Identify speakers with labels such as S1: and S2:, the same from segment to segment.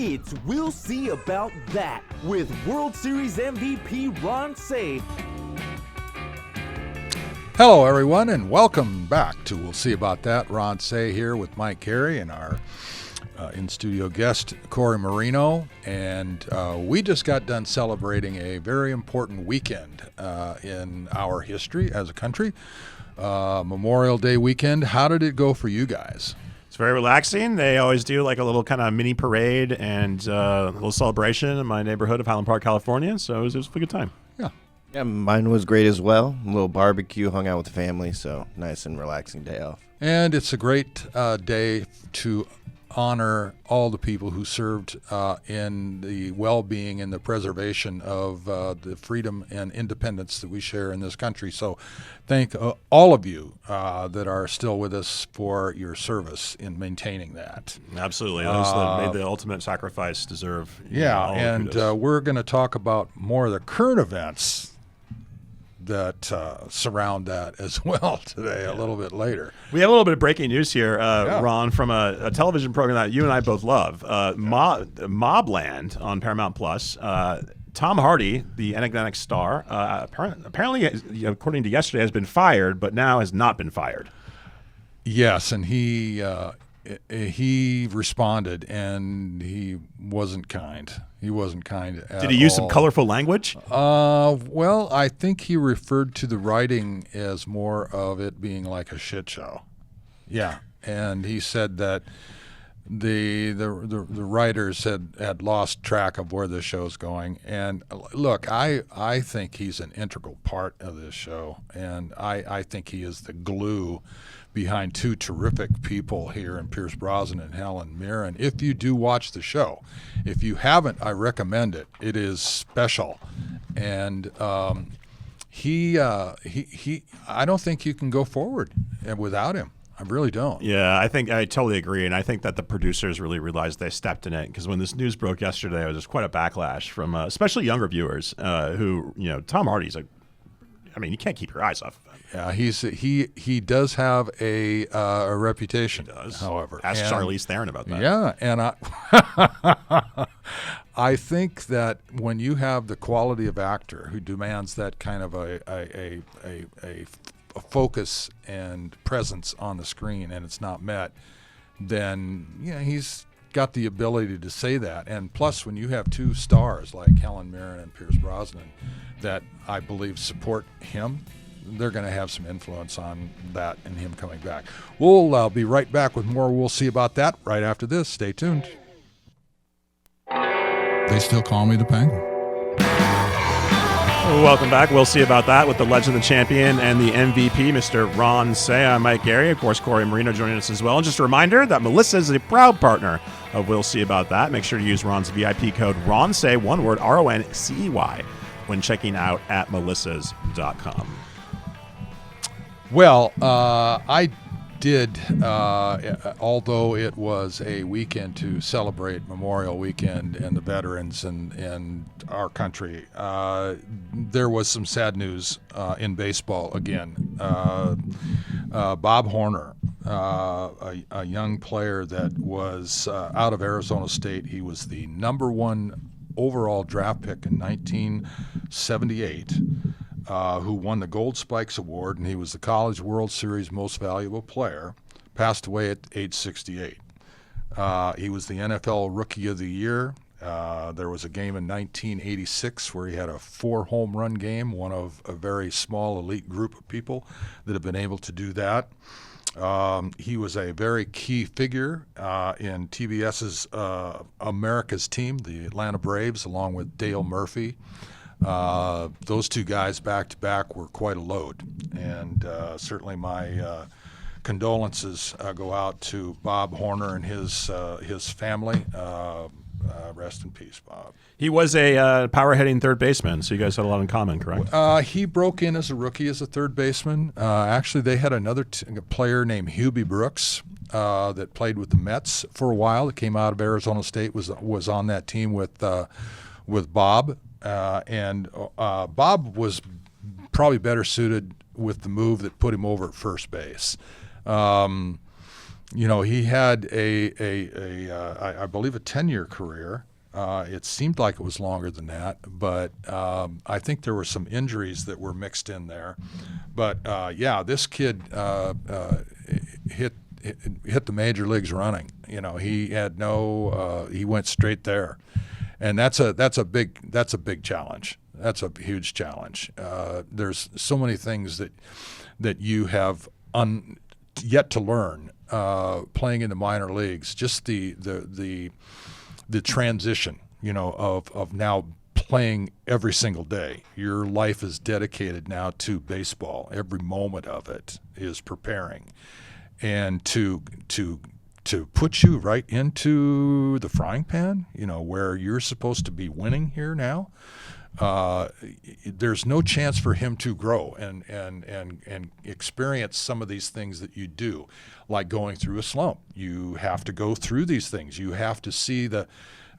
S1: It's We'll See About That with World Series MVP Ron Cey.
S2: Hello, everyone, and welcome back to We'll See About That. Ron Cey here with Mike Carey and our in-studio guest, Corey Marino. And we just got done celebrating a very important weekend in our history as a country, Memorial Day weekend. How did it go for you guys?
S3: It's very relaxing. They always do like a little kind of mini parade and a little celebration in my neighborhood of Highland Park, California. So it was a good time.
S4: Yeah, mine was great as well. A little barbecue, hung out with the family, so nice and relaxing day off.
S2: And it's a great day to honor all the people who served in the well-being and the preservation of the freedom and independence that we share in this country. So thank all of you that are still with us for your service in maintaining that.
S3: Absolutely. Those that made the ultimate sacrifice deserve
S2: all and we're going to talk about more of the current events that surround that as well today, a little bit later.
S3: We have a little bit of breaking news here, Ron, from a television program that you and I both love, Mobland on Paramount Plus. Tom Hardy, the enigmatic star, apparently, according to yesterday, has been fired, but now has not been fired.
S2: Yes, and he responded, and he wasn't kind. He wasn't kind at all.
S3: Did he use some colorful language?
S2: Well, I think he referred to the writing as more of it being like a shit show. Yeah, and he said that the writers had lost track of where the show's going. And look, I think he's an integral part of this show, and I think he is the glue behind two terrific people here in Pierce Brosnan and Helen Mirren. If you do watch the show, if you haven't, I recommend it. It is special, and he I don't think you can go forward without him. I really don't.
S3: Yeah, I totally agree, and I think that the producers really realized they stepped in it, because when this news broke yesterday, there was quite a backlash from especially younger viewers who, Tom Hardy's you can't keep your eyes off of him.
S2: Yeah, he does have a reputation.
S3: He does.
S2: However,
S3: ask Charlize Theron about that.
S2: Yeah, and I think that when you have the quality of actor who demands that kind of a focus and presence on the screen, and it's not met, then he's got the ability to say that. And plus, when you have two stars like Helen Mirren and Pierce Brosnan that I believe support him, they're going to have some influence on that and him coming back. We'll be right back with more. We'll see about that right after this. Stay tuned. They still call me the Penguin.
S3: Welcome back. We'll see about that with the legend, the champion, and the MVP, Mr. Ron Cey. I'm Mike Gary. Of course, Corey Marino joining us as well. And just a reminder that Melissa is a proud partner of We'll See About That. Make sure to use Ron's VIP code RONCEY, one word, RONCEY, when checking out at melissas.com.
S2: Well, I did, although it was a weekend to celebrate Memorial Weekend and the veterans and our country, there was some sad news in baseball again. Bob Horner, a young player that was out of Arizona State. He was the number one overall draft pick in 1978. Who won the Gold Spikes Award, and he was the College World Series Most Valuable Player, passed away at age 68. He was the NFL Rookie of the Year. There was a game in 1986 where he had a 4-home run game, one of a very small elite group of people that have been able to do that. He was a very key figure in TBS's America's Team, the Atlanta Braves, along with Dale Murphy. Those two guys back-to-back were quite a load, and certainly my condolences go out to Bob Horner and his family. Rest in peace, Bob.
S3: He was a power-hitting third baseman, so you guys had a lot in common, correct?
S2: He broke in as a rookie as a third baseman. Actually, they had another player named Hubie Brooks that played with the Mets for a while, that came out of Arizona State, was on that team with Bob. And Bob was probably better suited with the move that put him over at first base. he had I believe a 10-year career. It seemed like it was longer than that, but I think there were some injuries that were mixed in there. But this kid hit the major leagues running. He had he went straight there, and that's a big challenge. That's a huge challenge. There's so many things that you have yet to learn playing in the minor leagues. Just the transition, of now playing every single day. Your life is dedicated now to baseball. Every moment of it is preparing, and to put you right into the frying pan, where you're supposed to be winning here now. There's no chance for him to grow and experience some of these things that you do, like going through a slump. You have to go through these things. You have to see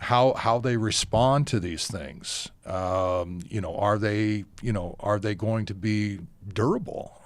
S2: how they respond to these things. Are they going to be durable?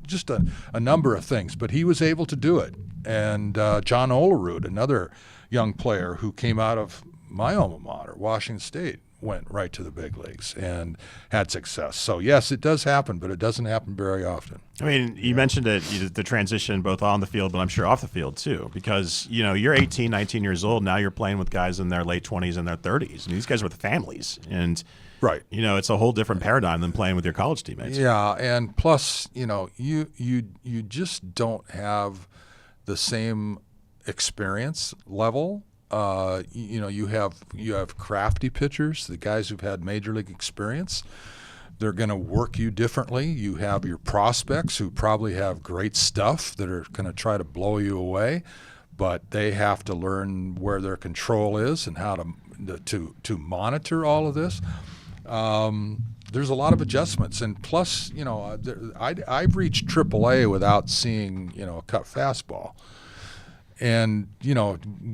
S2: Just a number of things. But he was able to do it. And John Olerud, another young player who came out of my alma mater, Washington State, went right to the big leagues and had success. So yes, it does happen, but it doesn't happen very often.
S3: I mean, you mentioned it, the transition both on the field, but I'm sure off the field too, because you're 18, 19 years old now. You're playing with guys in their late 20s and their 30s, and these guys are with families, and
S2: right,
S3: it's a whole different paradigm than playing with your college teammates.
S2: Yeah, and plus, you just don't have the same experience level. You have crafty pitchers, the guys who've had major league experience. They're going to work you differently. You have your prospects who probably have great stuff that are going to try to blow you away, but they have to learn where their control is and how to monitor all of this. There's a lot of adjustments, and plus, I've reached AAA without seeing a cut fastball. And,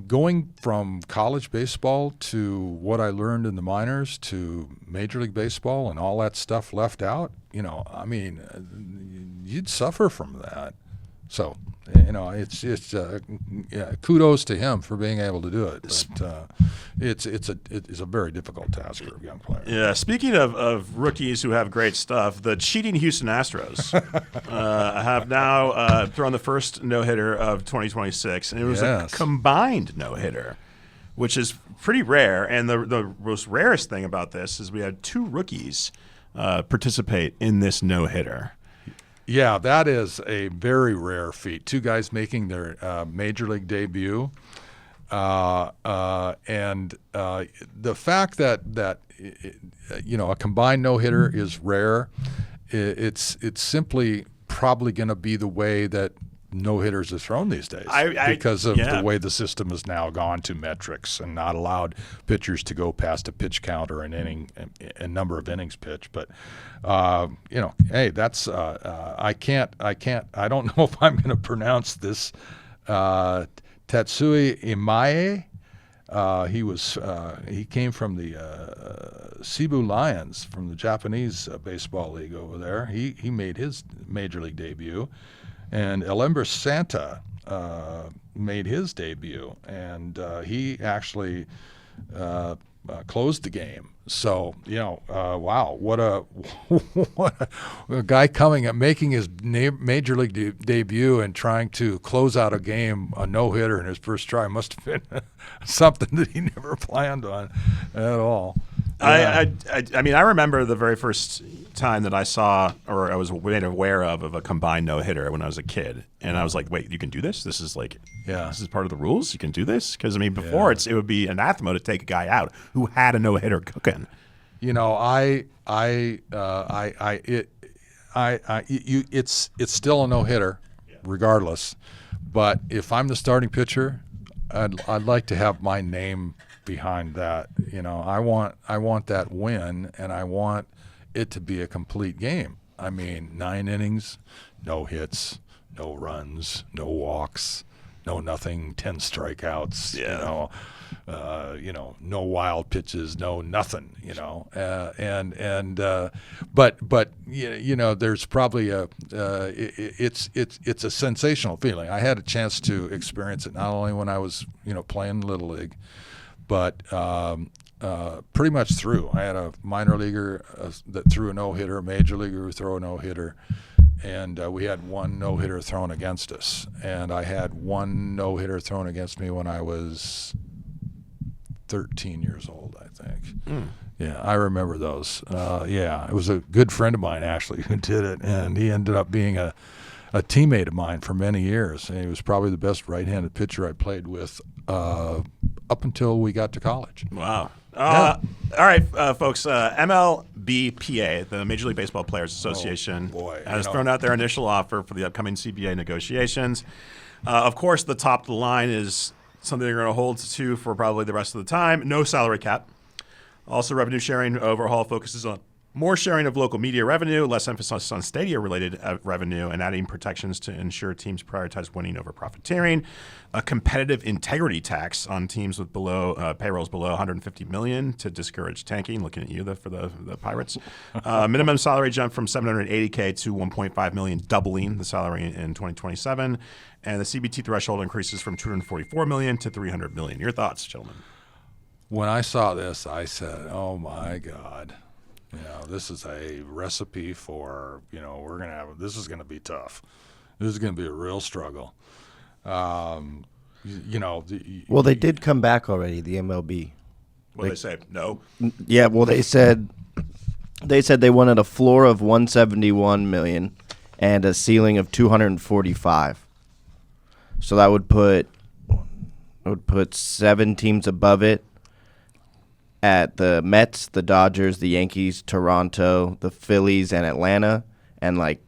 S2: going from college baseball to what I learned in the minors to Major League Baseball and all that stuff left out, you'd suffer from that. So, it's kudos to him for being able to do it. But it's a very difficult task for a young player.
S3: Yeah. Speaking of rookies who have great stuff, the cheating Houston Astros have now thrown the first no-hitter of 2026, and it was a combined no-hitter, which is pretty rare. And the most rarest thing about this is we had two rookies participate in this no-hitter.
S2: Yeah, that is a very rare feat. Two guys making their major league debut, and the fact that a combined no hitter is rare. It's simply probably going to be the way that no hitters are thrown these days because of the way the system has now gone to metrics and not allowed pitchers to go past a pitch count or a number of innings pitched. But hey, that's I don't know if I'm going to pronounce this. Tatsui Imae. He came from the Cebu Lions from the Japanese baseball league over there. He made his major league debut. And Elembris Santa made his debut, and he actually closed the game. So, wow, what a guy making his major league debut and trying to close out a no-hitter in his first try must have been something that he never planned on at all.
S3: I mean, I remember the very first time that I saw or I was made aware of a combined no-hitter when I was a kid, and I was like, wait, you can do this? This is part of the rules? You can do this? Because, I mean, before it would be anathema to take a guy out who had a no-hitter cooking.
S2: It's still a no-hitter regardless, but if I'm the starting pitcher, I'd like to have my name behind that. I want that win, and I want it to be a complete game. I mean, 9 innings, no hits, no runs, no walks, no nothing, 10 strikeouts. no wild pitches, no nothing, but there's probably it's a sensational feeling. I had a chance to experience it not only when I was playing Little League, but pretty much through. I had a minor leaguer that threw a no-hitter, a major leaguer who threw a no-hitter, and we had one no-hitter thrown against us. And I had one no-hitter thrown against me when I was 13 years old, I think. Yeah, I remember those. It was a good friend of mine, actually, who did it, and he ended up being a teammate of mine for many years. And he was probably the best right-handed pitcher I played with up until we got to college.
S3: Wow. All right, folks. MLBPA, the Major League Baseball Players Association, has thrown out their initial offer for the upcoming CBA negotiations. Of course, the top of the line is something they're going to hold to for probably the rest of the time. No salary cap. Also, revenue sharing overhaul focuses on more sharing of local media revenue, less emphasis on stadium-related revenue, and adding protections to ensure teams prioritize winning over profiteering. A competitive integrity tax on teams with payrolls below $150 million to discourage tanking. Looking at you for the Pirates. Minimum salary jump from $780K to $1.5 million, doubling the salary in 2027. And the CBT threshold increases from $244 million to $300 million. Your thoughts, gentlemen?
S2: When I saw this, I said, "Oh my God." This is a recipe for, we're going to have, this is going to be tough. This is going to be a real struggle.
S4: Well, they did come back already, the MLB.
S3: What did they say? No?
S4: Yeah, well, they said they wanted a floor of $171 million and a ceiling of $245. So that would put 7 teams above it. At the Mets, the Dodgers, the Yankees, Toronto, the Phillies, and Atlanta, and like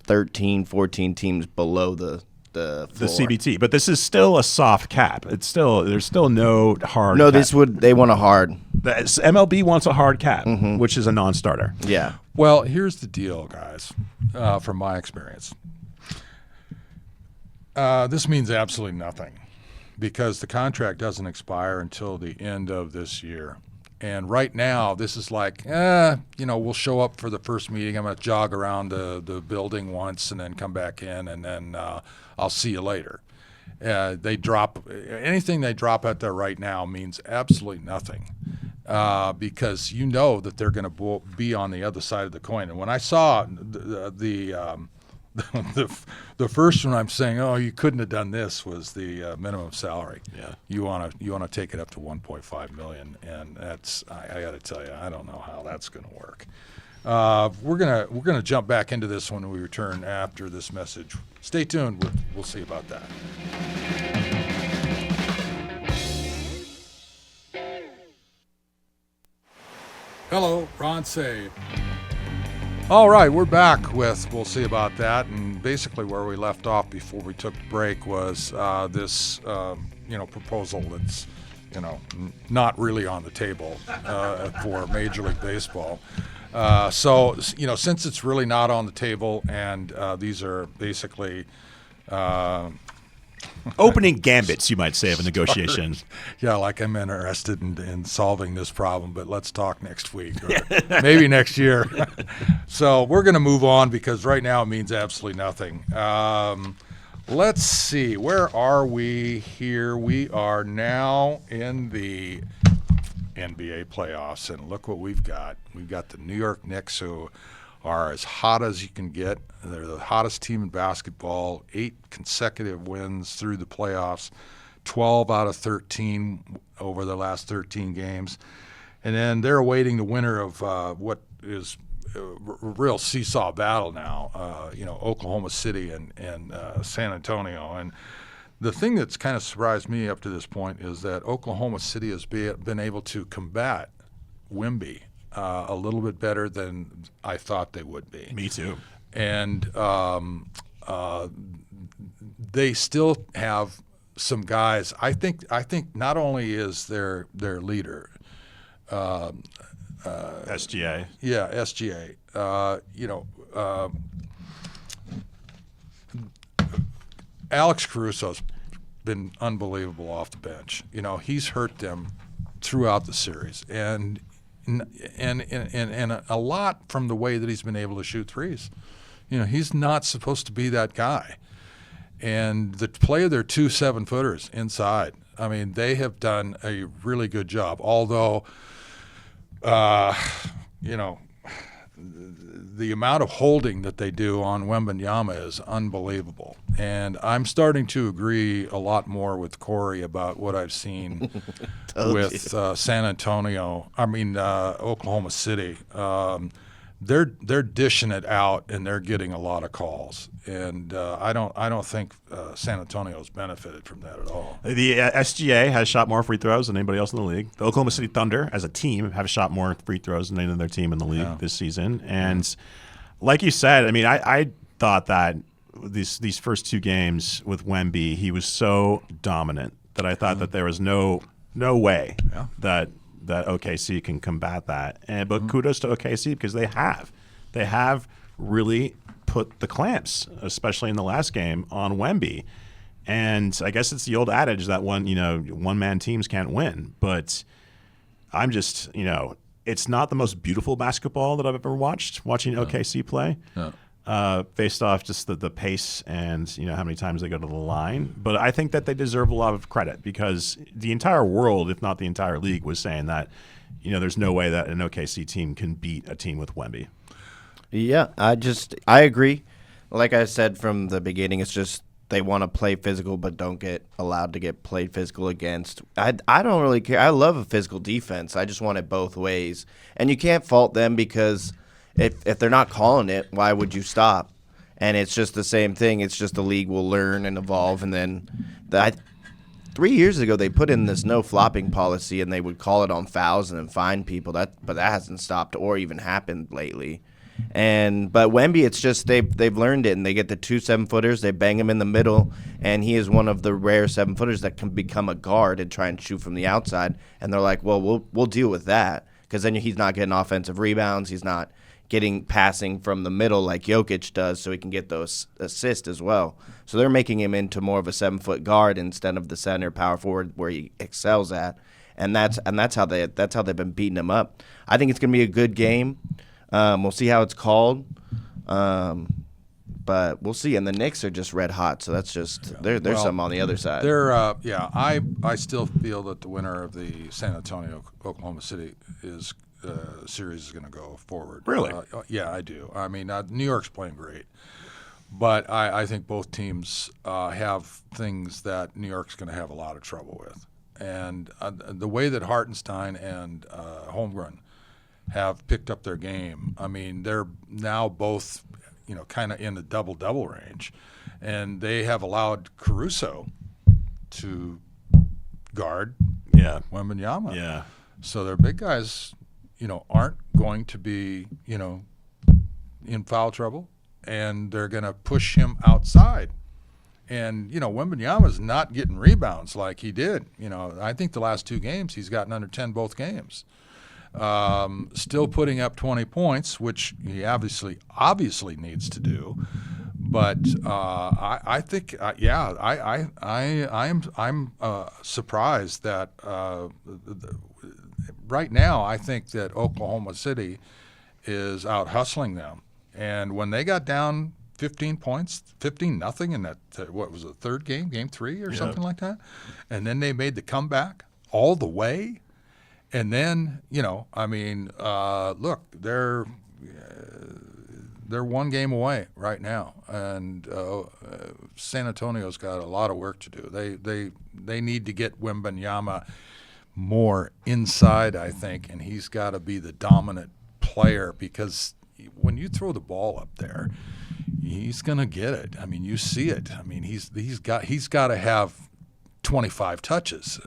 S4: 13, 14 teams below the floor.
S3: The CBT. But this is still a soft cap. There's still no hard.
S4: No,
S3: cap.
S4: they want a hard.
S3: The MLB wants a hard cap, which is a non-starter.
S4: Yeah.
S2: Well, here's the deal, guys. From my experience, this means absolutely nothing, because the contract doesn't expire until the end of this year. And right now, this is like, we'll show up for the first meeting. I'm going to jog around the building once and then come back in, and then I'll see you later. Anything they drop out there right now means absolutely nothing, because that they're going to be on the other side of the coin. And when I saw the first one, I'm saying, oh, you couldn't have done this, was the minimum salary.
S3: Yeah.
S2: You want to take it up to $1.5 million, and that's, I got to tell you, I don't know how that's going to work. We're gonna jump back into this when we return after this message. Stay tuned. We'll see about that. Hello, Ron Say. All right, we're back with We'll See About That, and basically where we left off before we took the break was this, proposal that's, not really on the table for Major League Baseball. So, since it's really not on the table, and these are basically
S3: opening gambits, you might say, of a negotiation.
S2: Yeah, like I'm interested in solving this problem, but let's talk next week or maybe next year. So we're going to move on, because right now it means absolutely nothing. Let's see. Where are we here? We are now in the NBA playoffs, and look what we've got. We've got the New York Knicks, who are as hot as you can get. They're the hottest team in basketball, 8 consecutive wins through the playoffs, 12 out of 13 over the last 13 games. And then they're awaiting the winner of what is a real seesaw battle now, Oklahoma City and San Antonio. And the thing that's kind of surprised me up to this point is that Oklahoma City has been able to combat Wemby a little bit better than I thought they would be.
S3: Me too.
S2: And they still have some guys. I think not only is their leader,
S3: SGA.
S2: Yeah, SGA. Alex Caruso's been unbelievable off the bench. You know, he's hurt them throughout the series, and a lot from the way that he's been able to shoot threes. You know, he's not supposed to be that guy. And the play of their 2 7-footers inside, I mean, they have done a really good job. Although, you know, the amount of holding that they do on Wembanyama is unbelievable. And I'm starting to agree a lot more with Corey about what I've seen with San Antonio. I mean, Oklahoma City. They're dishing it out, and they're getting a lot of calls. And I don't think San Antonio's benefited from that at all.
S3: The SGA has shot more free throws than anybody else in the league. The Oklahoma City Thunder, as a team, have shot more free throws than any other team in the league this season. And like you said, I mean, I thought that these first 2 games with Wemby, he was so dominant that I thought that there was no way that OKC can combat that. But kudos to OKC because they have really put the clamps, especially in the last game, on Wemby. And I guess it's the old adage that one-man teams can't win. But I'm just, it's not the most beautiful basketball that I've ever watching OKC play. Based off just the pace and how many times they go to the line. But I think that they deserve a lot of credit because the entire world, if not the entire league, was saying that there's no way that an OKC team can beat a team with Wemby.
S4: Yeah, I agree. Like I said from the beginning, it's just they want to play physical but don't get allowed to get played physical against. I don't really care. I love a physical defense. I just want it both ways. And you can't fault them because if they're not calling it, why would you stop? And it's just the same thing. It's just the league will learn and evolve. And then 3 years ago, they put in this no flopping policy, and they would call it on fouls and then fine people. But that hasn't stopped or even happened lately. But Wemby, it's just they've learned it, and they get the 2 7-footers, they bang him in the middle, and he is one of the rare 7-footers that can become a guard and try and shoot from the outside. And they're like, well, we'll deal with that because then he's not getting offensive rebounds, he's not getting passing from the middle like Jokic does, so he can get those assists as well. So they're making him into more of a 7-foot guard instead of the center power forward where he excels at, and that's how they've been beating him up. I think it's gonna be a good game. We'll see how it's called, but we'll see. And the Knicks are just red hot, so that's just there's something on the other side.
S2: I still feel that the winner of the San Antonio Oklahoma City series is going to go forward.
S3: Really?
S2: Yeah, I do. I mean, New York's playing great, but I think both teams have things that New York's going to have a lot of trouble with. And the way that Hartenstein and Holmgren have picked up their game, I mean, they're now both, kind of in the double-double range, and they have allowed Caruso to guard Wembanyama.
S3: Yeah.
S2: So their big guys, aren't going to be, in foul trouble, and they're going to push him outside. And, Wembanyama's not getting rebounds like he did. I think the last 2 games he's gotten under 10 both games. Still putting up 20 points, which he obviously needs to do. But I think, I'm surprised that right now I think that Oklahoma City is out hustling them. And when they got down 15 points, 15-0 in that, what was the third game, game 3 or something like that, and then they made the comeback all the way. And then, look, they're 1 game away right now, and San Antonio's got a lot of work to do. They need to get Wembanyama more inside, I think, and he's got to be the dominant player because when you throw the ball up there, he's going to get it. I mean, you see it. I mean, he's got to have 25 touches.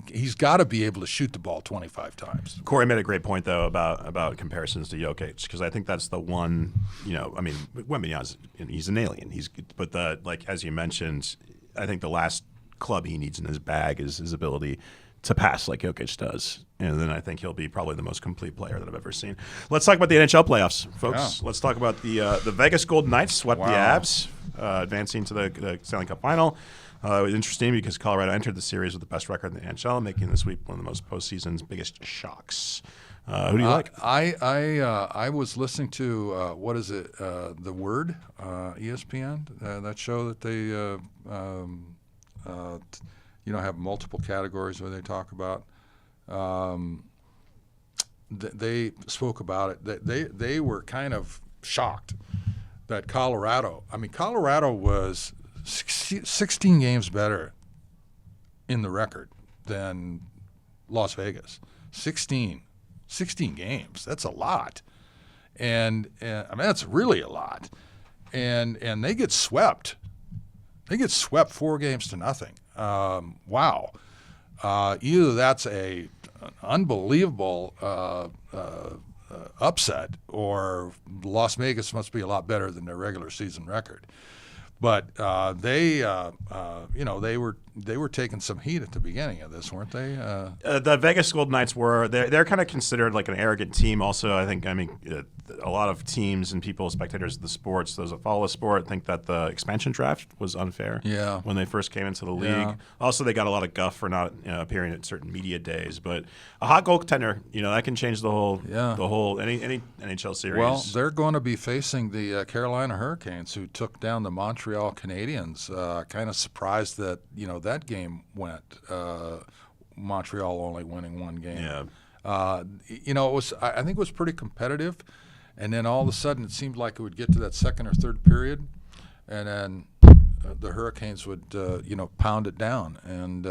S2: He's got to be able to shoot the ball 25 times.
S3: Corey made a great point, though, about comparisons to Jokic, because I think that's the one, Wembanyama, he's an alien. As you mentioned, I think the last club he needs in his bag is his ability to pass like Jokic does. And then I think he'll be probably the most complete player that I've ever seen. Let's talk about the NHL playoffs, folks. Yeah. Let's talk about the Vegas Golden Knights swept the Avs, advancing to the Stanley Cup final. It was interesting because Colorado entered the series with the best record in the NHL, making this week one of the most postseason's biggest shocks. Who do you like?
S2: I was listening to what is it? The Word, ESPN, that show that they have multiple categories where they talk about. They spoke about it. They were kind of shocked that Colorado. I mean, Colorado was 16 games better in the record than Las Vegas. 16 games. That's a lot, and I mean that's really a lot, and they get swept. They get swept 4-0. Wow. Either that's an unbelievable upset, or Las Vegas must be a lot better than their regular season record. But they were taking some heat at the beginning of this, weren't they?
S3: The Vegas Golden Knights they're kind of considered like an arrogant team. Also, I mean, a lot of teams and people, spectators of the sports, those that follow the sport, think that the expansion draft was unfair.
S2: Yeah.
S3: When they first came into the league.
S2: Yeah.
S3: Also, they got a lot of guff for not appearing at certain media days. But a hot goaltender, that can change the whole any NHL series.
S2: Well, they're going to be facing the Carolina Hurricanes, who took down the Montreal Canadiens. Kind of surprised that that game went. Montreal only winning one game.
S3: Yeah.
S2: It was. I think it was pretty competitive, and then all of a sudden it seemed like it would get to that second or third period, and then the Hurricanes would pound it down. And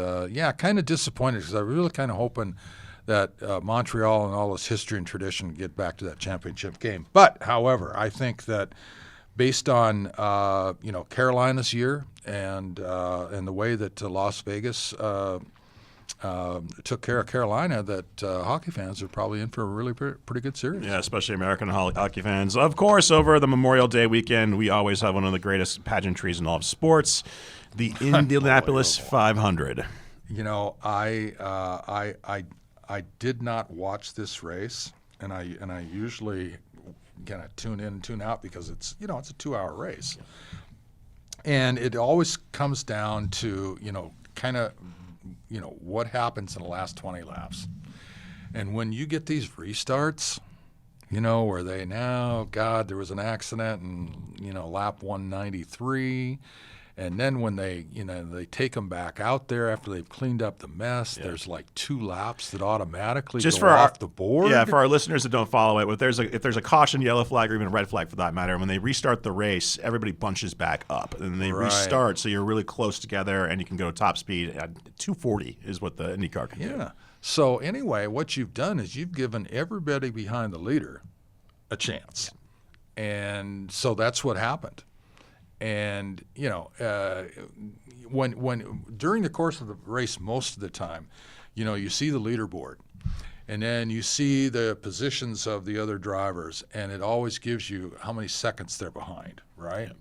S2: kind of disappointed because I was really kind of hoping that Montreal and all its history and tradition get back to that championship game. But however, I think that based on Carolina's year and the way that Las Vegas took care of Carolina, that hockey fans are probably in for a really pretty good series.
S3: Yeah, especially American hockey fans. Of course, over the Memorial Day weekend, we always have one of the greatest pageantries in all of sports, the Indianapolis 500.
S2: I did not watch this race, and I usually kind of tune in and tune out because it's a 2-hour race, and it always comes down to what happens in the last 20 laps. And when you get these restarts, where there was an accident in, lap 193, and then when they take them back out there after they've cleaned up the mess, there's like 2 laps that automatically go off the board.
S3: Yeah, for our listeners that don't follow it, if there's a caution, yellow flag, or even a red flag for that matter, when they restart the race, everybody bunches back up, and they restart, so you're really close together, and you can go top speed. 240 is what the IndyCar can do.
S2: Yeah. So anyway, what you've done is you've given everybody behind the leader a chance, and so that's what happened. And when during the course of the race, most of the time, you see the leaderboard, and then you see the positions of the other drivers, and it always gives you how many seconds they're behind, right? Yeah.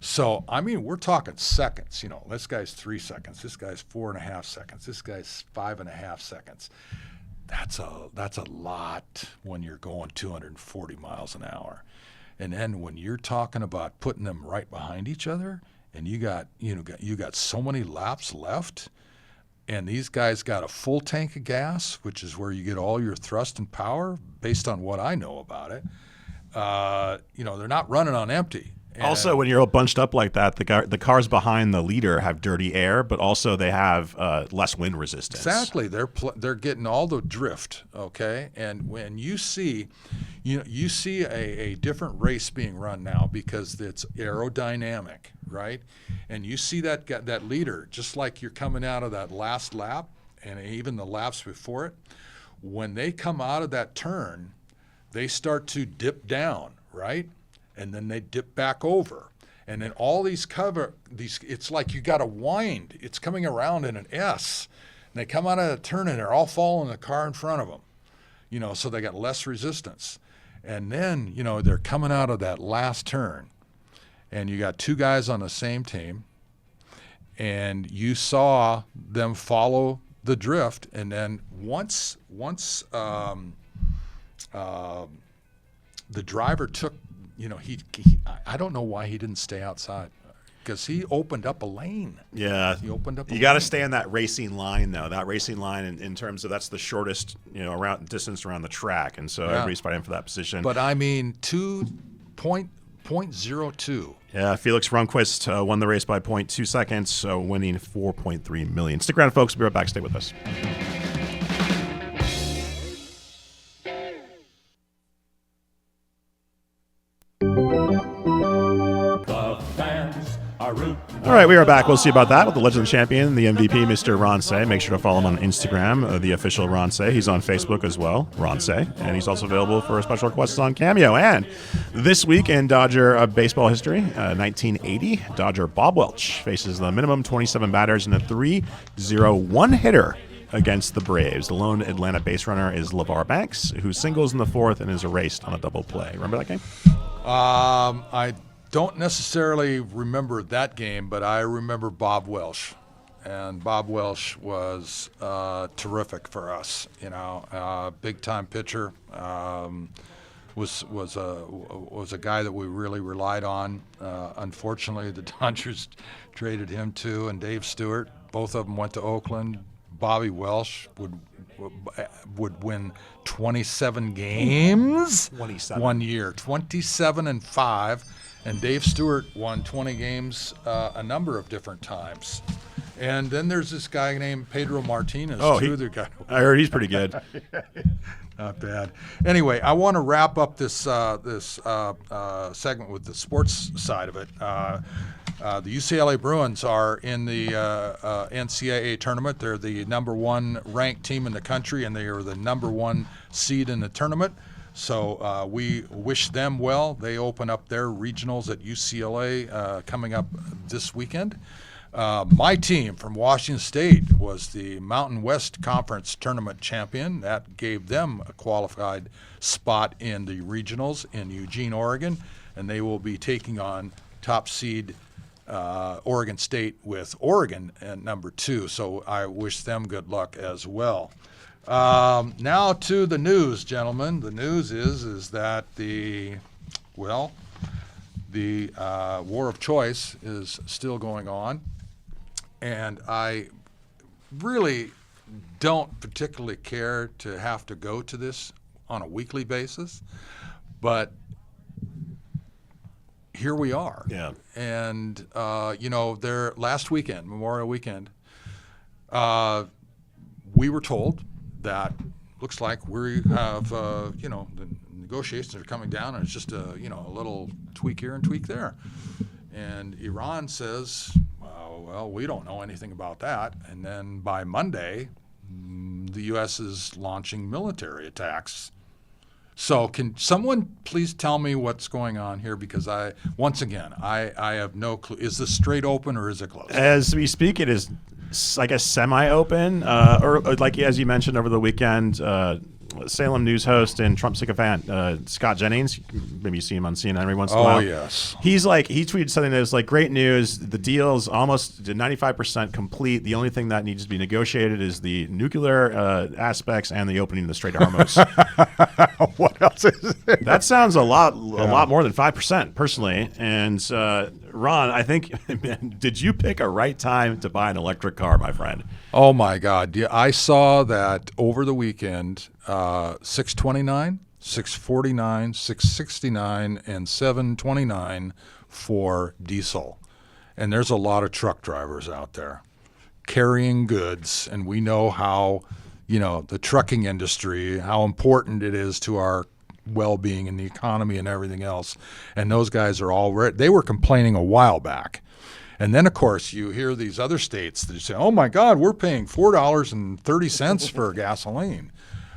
S2: So I mean, we're talking seconds. This guy's 3 seconds, this guy's 4.5 seconds, this guy's 5.5 seconds. That's a lot when you're going 240 miles an hour. And then when you're talking about putting them right behind each other, and you got so many laps left, and these guys got a full tank of gas, which is where you get all your thrust and power, based on what I know about it. They're not running on empty. And
S3: also, when you're all bunched up like that, the cars behind the leader have dirty air, but also they have less wind resistance.
S2: Exactly, they're getting all the drift. Okay, and when you see a different race being run now because it's aerodynamic, right? And you see that leader, just like you're coming out of that last lap, and even the laps before it, when they come out of that turn, they start to dip down, right? And then they dip back over. And then all these it's like you got to wind. It's coming around in an S. And they come out of the turn and they're all following the car in front of them, so they got less resistance. And then, they're coming out of that last turn. And you got 2 guys on the same team. And you saw them follow the drift. And then once the driver took, I don't know why he didn't stay outside. because he opened up a lane.
S3: Yeah,
S2: He opened up a
S3: You got to
S2: lane.
S3: stay on that racing line, though. That racing line, in terms of that's the shortest, around distance around the track, and so everybody's fighting for that position.
S2: But I mean, 2.02.
S3: Yeah, Felix Rundquist won the race by 0.2 seconds, winning $4.3 million. Stick around, folks. We'll be right back. Stay with us. All right, we are back. We'll see about that with the Legend Champion, the MVP, Mr. Ron Cey. Make sure to follow him on Instagram, the official Ron Cey. He's on Facebook as well, Ron Cey, and he's also available for special requests on Cameo. And this week in Dodger baseball history, 1980, Dodger Bob Welch faces the minimum 27 batters in a 3-0 hitter against the Braves. The lone Atlanta base runner is LeVar Banks, who singles in the fourth and is erased on a double play. Remember that game?
S2: I don't necessarily remember that game, but I remember Bob Welch. And Bob Welch was terrific for us, big time pitcher. Was a guy that we really relied on. Unfortunately, the Dodgers traded him too, and Dave Stewart. Both of them went to Oakland. Bobby Welch would win 27 games
S3: 27.
S2: 1 year, 27-5, and Dave Stewart won 20 games a number of different times. And then there's this guy named Pedro Martinez. The guy.
S3: I heard he's pretty good.
S2: Not bad. Anyway, I want to wrap up this segment with the sports side of it. The UCLA Bruins are in the NCAA tournament. They're the number one ranked team in the country, and they are the number one seed in the tournament. So we wish them well. They open up their regionals at UCLA coming up this weekend. My team from Washington State was the Mountain West Conference tournament champion. That gave them a qualified spot in the regionals in Eugene, Oregon, and they will be taking on top seed Oregon State with Oregon at number 2. So I wish them good luck as well. Now to the news, gentlemen. The news is that the war of choice is still going on. And I really don't particularly care to have to go to this on a weekly basis, but here we are.
S3: Yeah.
S2: And, there last weekend, Memorial Weekend, we were told that looks like we have, the negotiations are coming down, and it's just a little tweak here and tweak there. And Iran says, well, we don't know anything about that. And then by Monday, the U.S. is launching military attacks. So can someone please tell me what's going on here? Because I have no clue. Is this straight open or is it closed?
S3: As we speak, it is, I guess, semi-open, or like as you mentioned over the weekend, Salem News host and Trump sycophant Scott Jennings. Maybe you see him on CNN every once in a while.
S2: Oh, yes.
S3: He tweeted something that was like, great news. The deal's almost 95% complete. The only thing that needs to be negotiated is the nuclear aspects and the opening of the Strait of Hormuz.
S2: What else is there?
S3: That sounds a lot more than 5%, personally. And Ron, I think, did you pick a right time to buy an electric car, my friend?
S2: Oh, my God. Yeah, I saw that over the weekend, 629, 649, 669, and 729 for diesel. And there's a lot of truck drivers out there carrying goods, and we know how, the trucking industry, how important it is to our well-being and the economy and everything else. And those guys are they were complaining a while back. And then, of course, you hear these other states that say, oh, my God, we're paying $4.30 for gasoline.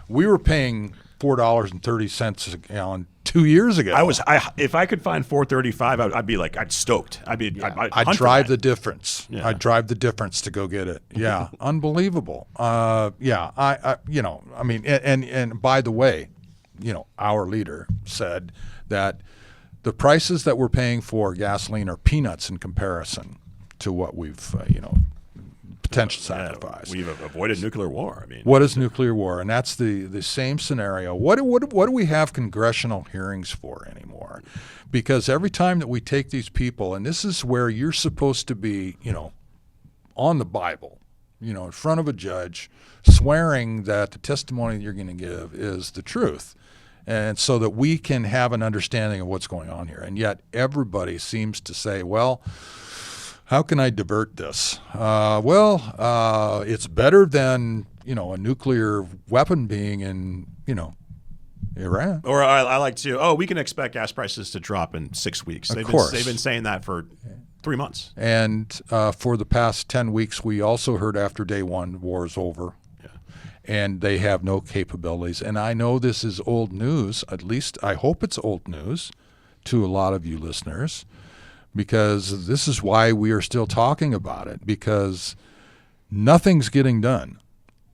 S2: We were paying $4.30 a gallon 2 years ago.
S3: If I could find $4.35, I'd be like, I'd stoked. I'd
S2: drive the difference.
S3: Yeah.
S2: I'd drive the difference to go get it. Yeah, unbelievable. And by the way, our leader said that the prices that we're paying for gasoline are peanuts in comparison to what we've, potential
S3: Yeah,
S2: sacrifice.
S3: we've avoided nuclear war. I mean,
S2: What is nuclear war? And that's the same scenario. What do we have congressional hearings for anymore? Because every time that we take these people, and this is where you're supposed to be, on the Bible, in front of a judge, swearing that the testimony that you're going to give is the truth, and so that we can have an understanding of what's going on here. And yet everybody seems to say, well, how can I divert this? It's better than, a nuclear weapon being in, Iran.
S3: or I like to. We can expect gas prices to drop in 6 weeks.
S2: Of course.
S3: They've been saying that for 3 months.
S2: And for the past 10 weeks, we also heard after day one, war is over. And they have no capabilities. And I know this is old news, at least I hope it's old news to a lot of you listeners, because this is why we are still talking about it, because nothing's getting done.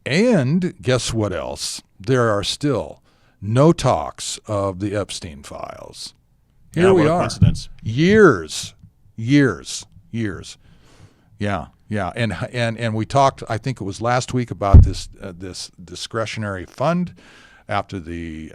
S2: And guess what else? There are still no talks of the Epstein files. Here we
S3: what a
S2: are.
S3: coincidence.
S2: Years. Yeah, and we talked. I think it was last week about this discretionary fund after the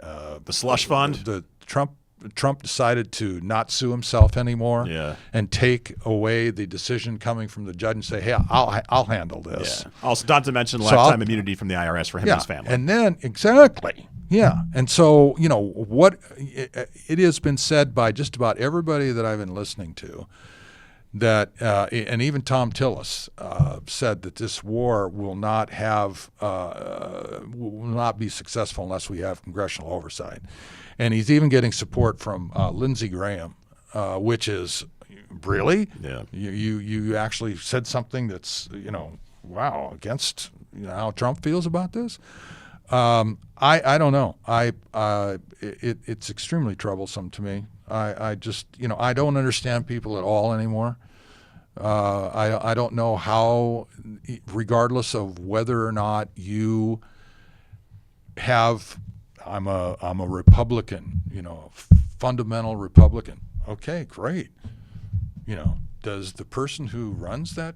S3: slush fund.
S2: The Trump decided to not sue himself anymore.
S3: Yeah.
S2: And take away the decision coming from the judge and say, hey, I'll handle this.
S3: Yeah. Also, not to mention
S2: So
S3: lifetime immunity from the IRS for him and his family.
S2: And then exactly. Yeah. And so, what it has been said by just about everybody that I've been listening to, that and even Tom Tillis said that this war will not be successful unless we have congressional oversight. And he's even getting support from Lindsey Graham, which is really,
S3: Yeah.
S2: You actually said something that's wow, against how Trump feels about this. I don't know. It's extremely troublesome to me. I just I don't understand people at all anymore. I don't know how, regardless of whether or not you have, I'm a Republican, fundamental Republican. Okay, great. Does the person who runs that,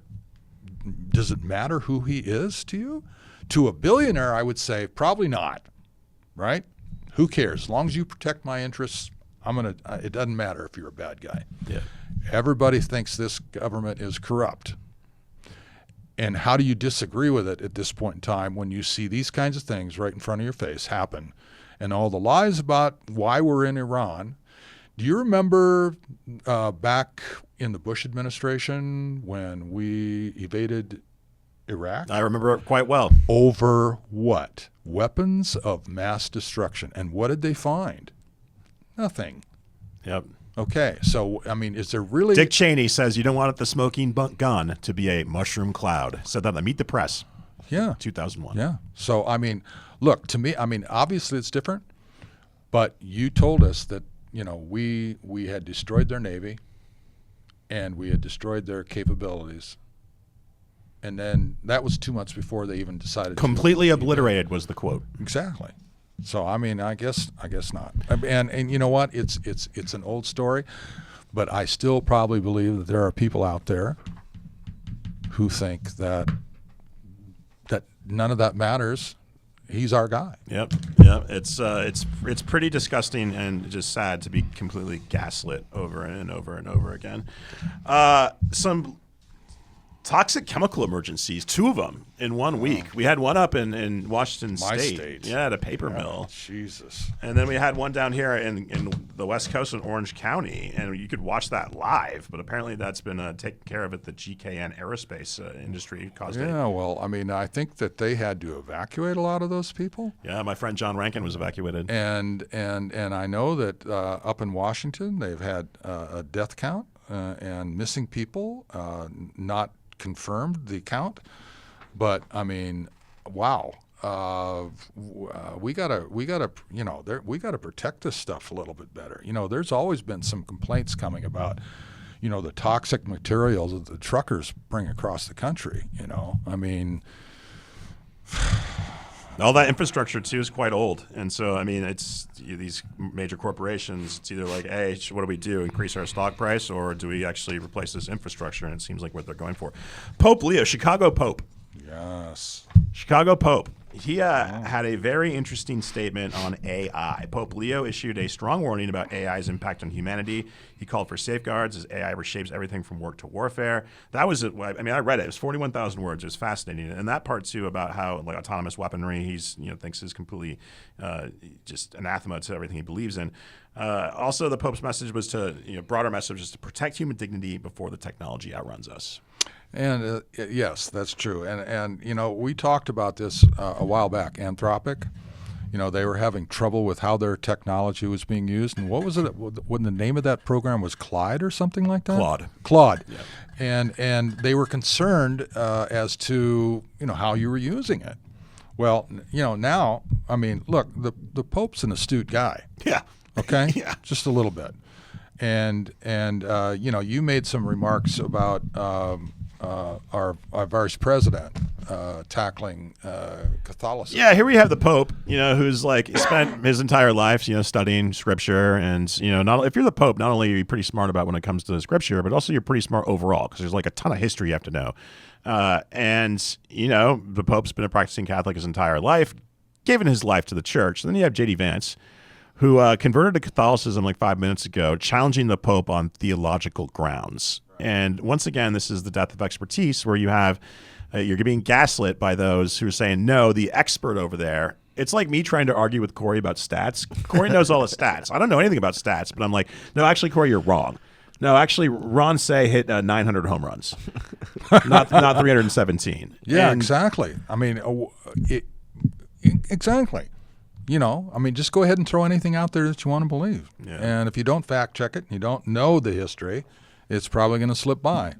S2: does it matter who he is to you? To a billionaire, I would say probably not, right? Who cares? As long as you protect my interests, it doesn't matter if you're a bad guy.
S3: Yeah.
S2: Everybody thinks this government is corrupt. And how do you disagree with it at this point in time when you see these kinds of things right in front of your face happen? And all the lies about why we're in Iran. Do you remember back in the Bush administration when we evaded Iraq?
S3: I remember it quite well.
S2: Over what? Weapons of mass destruction. And what did they find? Nothing.
S3: Yep.
S2: Okay, so, is there really...
S3: Dick Cheney says you don't want the smoking gun to be a mushroom cloud. Said that on Meet the Press,
S2: Yeah.
S3: 2001.
S2: Yeah. So, look, to me, obviously it's different, but you told us that, we had destroyed their Navy and we had destroyed their capabilities. And then that was 2 months before they even decided
S3: Completely obliterated was the quote.
S2: Exactly. So I guess not. And you know what? It's an old story, but I still probably believe that there are people out there who think that none of that matters. He's our guy.
S3: Yep. It's pretty disgusting and just sad to be completely gaslit over and over and over again. Some toxic chemical emergencies, 2 of them in 1 week. We had one up in Washington State. Yeah, at a paper mill.
S2: Jesus.
S3: And then we had one down here in the West Coast in Orange County, and you could watch that live. But apparently that's been taken care of at the GKN Aerospace industry. Caused
S2: Yeah, well, I think that they had to evacuate a lot of those people.
S3: Yeah, my friend John Rankin was evacuated.
S2: And I know that up in Washington they've had a death count and missing people, not confirmed the count, but wow. We gotta protect this stuff a little bit better. There's always been some complaints coming about, the toxic materials that the truckers bring across the country.
S3: All that infrastructure too is quite old, and so it's these major corporations. It's either like, hey, what do we do? Increase our stock price, or do we actually replace this infrastructure? And it seems like what they're going for. Pope Leo, Chicago Pope,
S2: Yes.
S3: Chicago Pope. He had a very interesting statement on AI. Pope Leo issued a strong warning about AI's impact on humanity. He called for safeguards as AI reshapes everything from work to warfare. That was, I read it. It was 41,000 words. It was fascinating. And that part, too, about how like autonomous weaponry, he's thinks is completely just anathema to everything he believes in. Also, the Pope's message was broader message was to protect human dignity before the technology outruns us.
S2: And yes, that's true. And we talked about this a while back. Anthropic, they were having trouble with how their technology was being used. And what was it? When the name of that program was Clyde or something like that? Claude. Yeah. And they were concerned as to how you were using it. Well, now, look, the Pope's an astute guy.
S3: Yeah.
S2: Okay.
S3: Yeah.
S2: Just a little bit. And you made some remarks about our vice president tackling Catholicism.
S3: Yeah, here we have the Pope, who's like spent his entire life, studying Scripture, and if you're the Pope, not only are you pretty smart about when it comes to the Scripture, but also you're pretty smart overall because there's like a ton of history you have to know. And the Pope's been a practicing Catholic his entire life, given his life to the church. And then you have J.D. Vance, who converted to Catholicism like 5 minutes ago, challenging the Pope on theological grounds. And once again, this is the death of expertise, where you have you're being gaslit by those who are saying, no, the expert over there. It's like me trying to argue with Corey about stats. Corey knows all the stats. I don't know anything about stats, but I'm like, no, actually, Corey, you're wrong. No, actually, Ron Say hit 900 home runs, not 317.
S2: Yeah, exactly. Exactly. Just go ahead and throw anything out there that you want to believe. Yeah. And if you don't fact check it, and you don't know the history, it's probably going to slip by.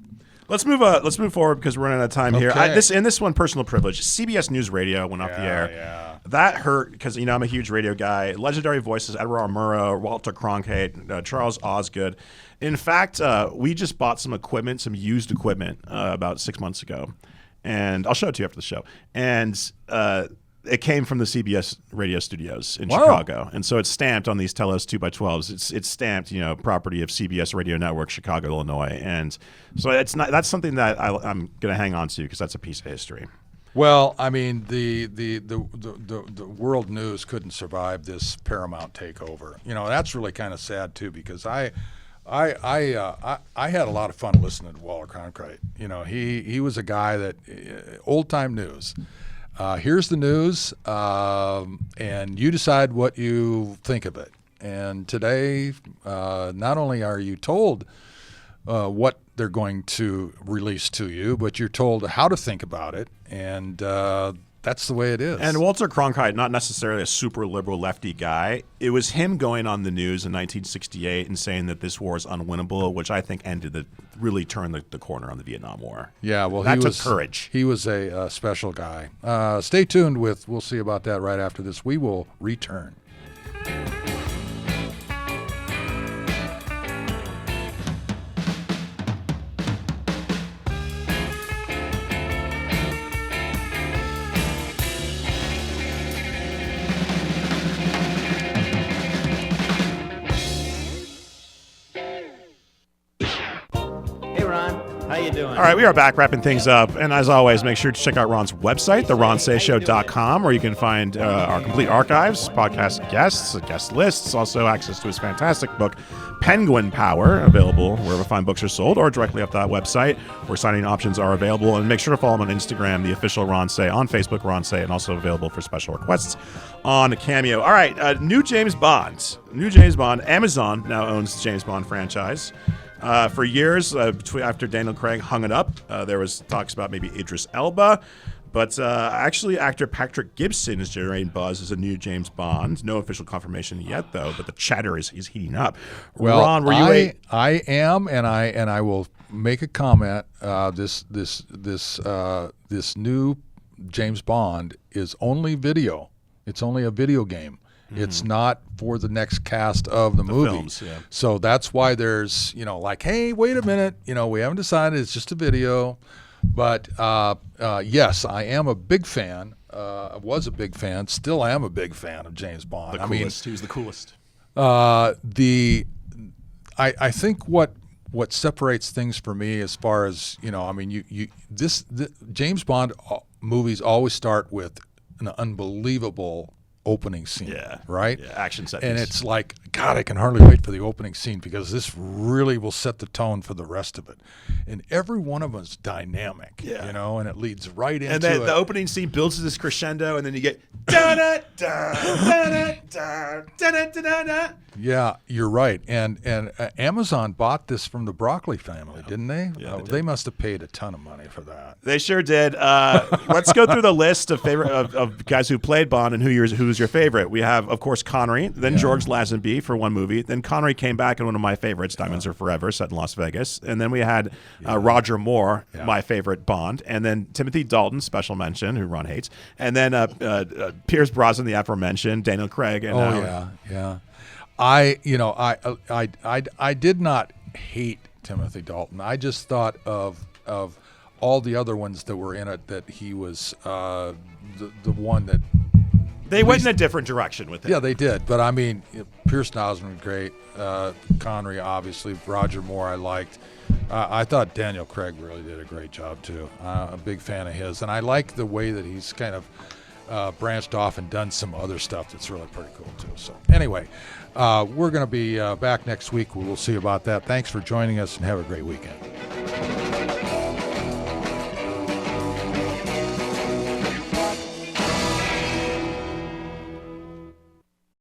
S3: Let's move forward because we're running out of time here. This one, personal privilege. CBS News Radio went off the air. Yeah. That hurt because I'm a huge radio guy. Legendary voices: Edward R. Murrow, Walter Cronkite, Charles Osgood. In fact, we just bought some equipment, some used equipment, about 6 months ago, and I'll show it to you after the show. And it came from the CBS radio studios in Chicago. And so it's stamped on these Telos 2x12s. It's stamped, property of CBS Radio Network, Chicago, Illinois. And so that's something that I'm going to hang on to because that's a piece of history.
S2: Well, the world news couldn't survive this Paramount takeover. That's really kind of sad too, because I had a lot of fun listening to Walter Cronkite. He was a guy that old time news. Here's the news, and you decide what you think of it. And today, not only are you told what they're going to release to you, but you're told how to think about it, and that's the way it is.
S3: And Walter Cronkite, not necessarily a super liberal lefty guy, it was him going on the news in 1968 and saying that this war is unwinnable, which I think really turned the corner on the Vietnam War.
S2: Yeah, well,
S3: that took courage.
S2: He was a special guy. Stay tuned we'll see about that right after this. We will return.
S3: All right, we are back wrapping things up. And as always, make sure to check out Ron's website, theronsayshow.com, where you can find our complete archives, podcast guests, guest lists, also access to his fantastic book, Penguin Power, available wherever fine books are sold or directly off that website where signing options are available. And make sure to follow him on Instagram, the official Ron Say, on Facebook, Ron Say, and also available for special requests on Cameo. All right, new James Bond. Amazon now owns the James Bond franchise. For years, after Daniel Craig hung it up, there was talks about maybe Idris Elba. But actually, actor Patrick Gibson is generating buzz as a new James Bond. No official confirmation yet, though, but the chatter is heating up.
S2: Well,
S3: Ron, were you
S2: I am, and I will make a comment. This new James Bond is only video. It's only a video game. Mm-hmm. It's not for the next cast of the movie.
S3: Films, yeah.
S2: So that's why there's, hey, wait a minute. We haven't decided. It's just a video. But yes, I am a big fan. I was a big fan. Still am a big fan of James Bond.
S3: The coolest. Who's the coolest?
S2: I think what what separates things for me as far as, I mean, James Bond movies always start with an unbelievable opening scene, right?
S3: Yeah, action set
S2: and
S3: piece.
S2: it's like, God, I can hardly wait for the opening scene because this really will set the tone for the rest of it. And every one of them is dynamic, and it leads right into
S3: and then
S2: it.
S3: the opening scene builds to this crescendo, and then you get da-da-da-da-da-da-da-da-da.
S2: Yeah, you're right. And Amazon bought this from the Broccoli family, didn't they?
S3: Yeah, they did.
S2: They must have paid a ton of money for that.
S3: They sure did. Let's go through the list of favorite of guys who played Bond and who's your favorite. We have, of course, Connery, then George Lazenby for one movie. Then Connery came back in one of my favorites, Diamonds Are Forever, set in Las Vegas. And then we had Roger Moore, my favorite Bond. And then Timothy Dalton, special mention, who Ron hates. And then Pierce Brosnan, the aforementioned, Daniel Craig. And,
S2: yeah. I did not hate Timothy Dalton. I just thought of all the other ones that were in it that he was the one that
S3: they went in a different direction with it.
S2: Yeah, they did. But I mean, Pierce Brosnan was great. Connery, obviously. Roger Moore, I liked. I thought Daniel Craig really did a great job too. I'm a big fan of his, and I like the way that he's kind of branched off and done some other stuff that's really pretty cool too. So anyway, we're going to be back next week. We'll see about that. Thanks for joining us, and have a great weekend.